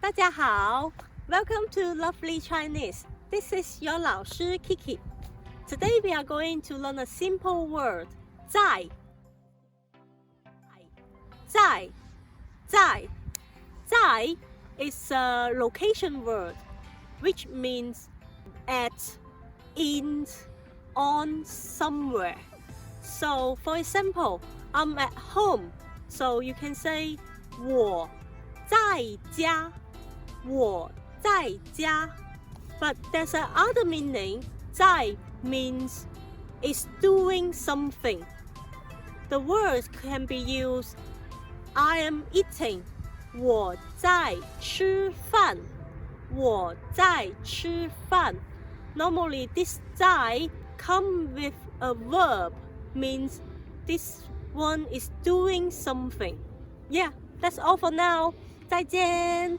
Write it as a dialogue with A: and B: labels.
A: 大家好 Welcome to Lovely Chinese. This is your 老师 Kiki. Today we are going to learn a simple word, 在在 is a location word which means at, in, on, somewhere. So for example, I'm at home, so you can say 我在家我在家 But there's another meaning. 在 means is doing something. The words can be used I am eating. 我在吃饭我在吃饭 Normally this 在 come with a verb, means this one is doing something. Yeah, that's all for now. 再见